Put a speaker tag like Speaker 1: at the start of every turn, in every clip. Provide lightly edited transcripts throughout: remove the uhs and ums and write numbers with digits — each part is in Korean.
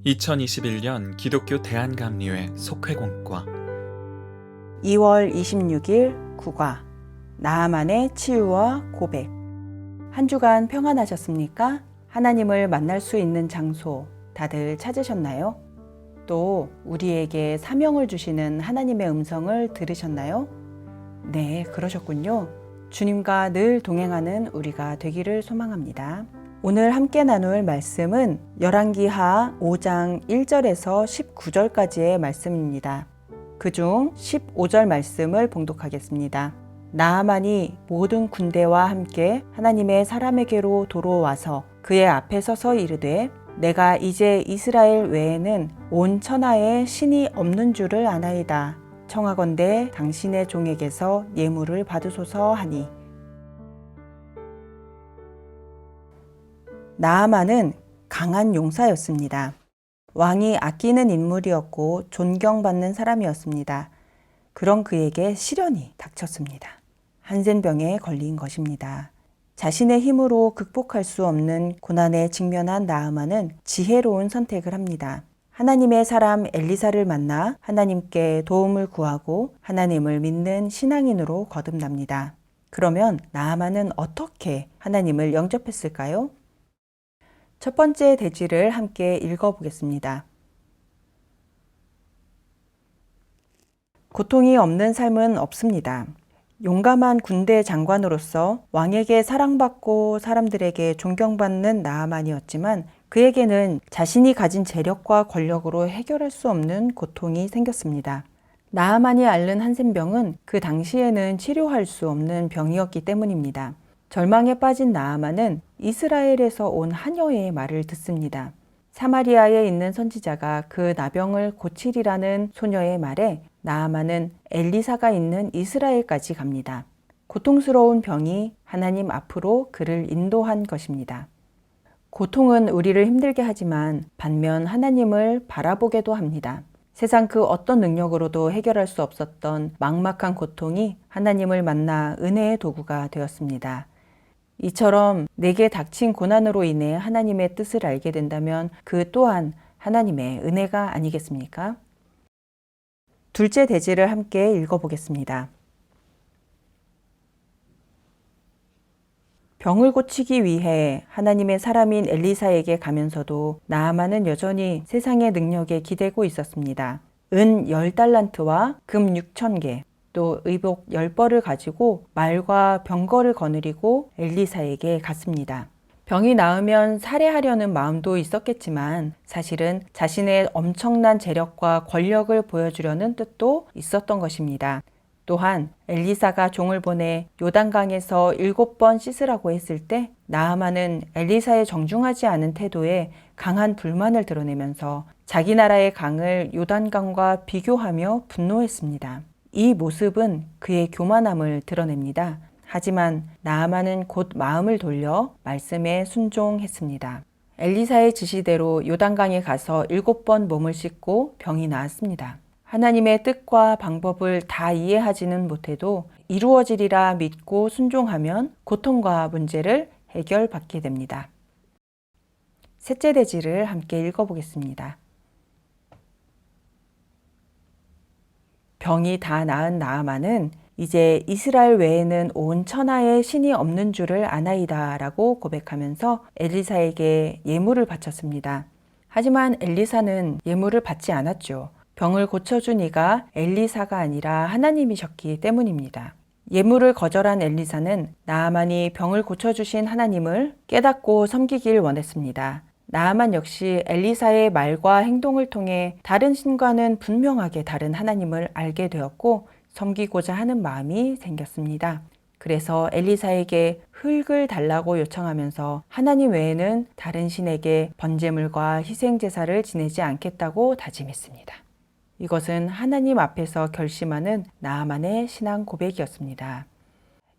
Speaker 1: 2021년 기독교 대한감리회 속회공과
Speaker 2: 2월 26일 국화 나아만의 치유와 고백. 한 주간 평안하셨습니까? 하나님을 만날 수 있는 장소 다들 찾으셨나요? 또 우리에게 사명을 주시는 하나님의 음성을 들으셨나요? 네, 그러셨군요. 주님과 늘 동행하는 우리가 되기를 소망합니다. 오늘 함께 나눌 말씀은 열왕기하 5장 1절에서 19절까지의 말씀입니다. 그중 15절 말씀을 봉독하겠습니다. 나아만이 모든 군대와 함께 하나님의 사람에게로 도로와서 그의 앞에 서서 이르되 내가 이제 이스라엘 외에는 온 천하에 신이 없는 줄을 아나이다. 청하건대 당신의 종에게서 예물을 받으소서 하니. 나아만은 강한 용사였습니다. 왕이 아끼는 인물이었고 존경받는 사람이었습니다. 그런 그에게 시련이 닥쳤습니다. 한센병에 걸린 것입니다. 자신의 힘으로 극복할 수 없는 고난에 직면한 나아만은 지혜로운 선택을 합니다. 하나님의 사람 엘리사를 만나 하나님께 도움을 구하고 하나님을 믿는 신앙인으로 거듭납니다. 그러면 나아만은 어떻게 하나님을 영접했을까요? 첫 번째 대지를 함께 읽어보겠습니다. 고통이 없는 삶은 없습니다. 용감한 군대 장관으로서 왕에게 사랑받고 사람들에게 존경받는 나아만이었지만 그에게는 자신이 가진 재력과 권력으로 해결할 수 없는 고통이 생겼습니다. 나아만이 앓는 한센병은 그 당시에는 치료할 수 없는 병이었기 때문입니다. 절망에 빠진 나아만은 이스라엘에서 온 하녀의 말을 듣습니다. 사마리아에 있는 선지자가 그 나병을 고치리라는 소녀의 말에 나아만은 엘리사가 있는 이스라엘까지 갑니다. 고통스러운 병이 하나님 앞으로 그를 인도한 것입니다. 고통은 우리를 힘들게 하지만 반면 하나님을 바라보게도 합니다. 세상 그 어떤 능력으로도 해결할 수 없었던 막막한 고통이 하나님을 만나 은혜의 도구가 되었습니다. 이처럼 내게 닥친 고난으로 인해 하나님의 뜻을 알게 된다면 그 또한 하나님의 은혜가 아니겠습니까? 둘째 대지를 함께 읽어보겠습니다. 병을 고치기 위해 하나님의 사람인 엘리사에게 가면서도 나아만은 여전히 세상의 능력에 기대고 있었습니다. 은 10달란트와 금 6,000개, 또 의복 10벌을 가지고 말과 병거를 거느리고 엘리사에게 갔습니다. 병이 나으면 살해하려는 마음도 있었겠지만 사실은 자신의 엄청난 재력과 권력을 보여주려는 뜻도 있었던 것입니다. 또한 엘리사가 종을 보내 요단강에서 7번 씻으라고 했을 때 나아만은 엘리사의 정중하지 않은 태도에 강한 불만을 드러내면서 자기 나라의 강을 요단강과 비교하며 분노했습니다. 이 모습은 그의 교만함을 드러냅니다. 하지만 나아만은 곧 마음을 돌려 말씀에 순종했습니다. 엘리사의 지시대로 요단강에 가서 7번 몸을 씻고 병이 나았습니다. 하나님의 뜻과 방법을 다 이해하지는 못해도 이루어지리라 믿고 순종하면 고통과 문제를 해결받게 됩니다. 셋째 대지를 함께 읽어보겠습니다. 병이 다 나은 나아만은 이제 이스라엘 외에는 온 천하에 신이 없는 줄을 아나이다 라고 고백하면서 엘리사에게 예물을 바쳤습니다. 하지만 엘리사는 예물을 받지 않았죠. 병을 고쳐준 이가 엘리사가 아니라 하나님이셨기 때문입니다. 예물을 거절한 엘리사는 나아만이 병을 고쳐주신 하나님을 깨닫고 섬기길 원했습니다. 나아만 역시 엘리사의 말과 행동을 통해 다른 신과는 분명하게 다른 하나님을 알게 되었고 섬기고자 하는 마음이 생겼습니다. 그래서 엘리사에게 흙을 달라고 요청하면서 하나님 외에는 다른 신에게 번제물과 희생제사를 지내지 않겠다고 다짐했습니다. 이것은 하나님 앞에서 결심하는 나아만의 신앙 고백이었습니다.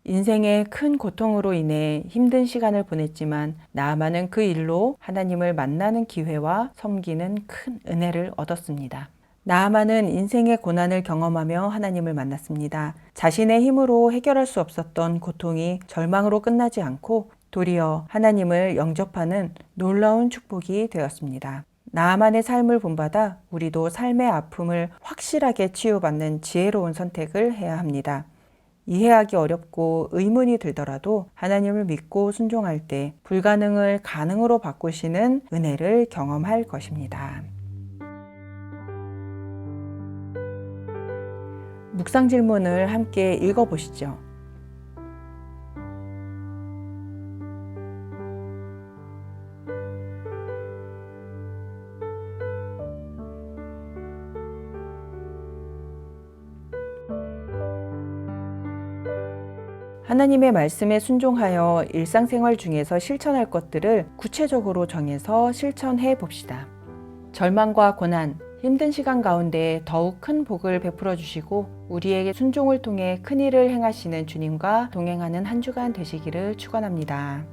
Speaker 2: 인생의 큰 고통으로 인해 힘든 시간을 보냈지만 나아만은 그 일로 하나님을 만나는 기회와 섬기는 큰 은혜를 얻었습니다. 나아만은 인생의 고난을 경험하며 하나님을 만났습니다. 자신의 힘으로 해결할 수 없었던 고통이 절망으로 끝나지 않고 도리어 하나님을 영접하는 놀라운 축복이 되었습니다. 나만의 삶을 본받아 우리도 삶의 아픔을 확실하게 치유받는 지혜로운 선택을 해야 합니다. 이해하기 어렵고 의문이 들더라도 하나님을 믿고 순종할 때 불가능을 가능으로 바꾸시는 은혜를 경험할 것입니다. 묵상 질문을 함께 읽어보시죠. 하나님의 말씀에 순종하여 일상생활 중에서 실천할 것들을 구체적으로 정해서 실천해 봅시다. 절망과 고난, 힘든 시간 가운데 더욱 큰 복을 베풀어 주시고 우리에게 순종을 통해 큰 일을 행하시는 주님과 동행하는 한 주간 되시기를 축원합니다.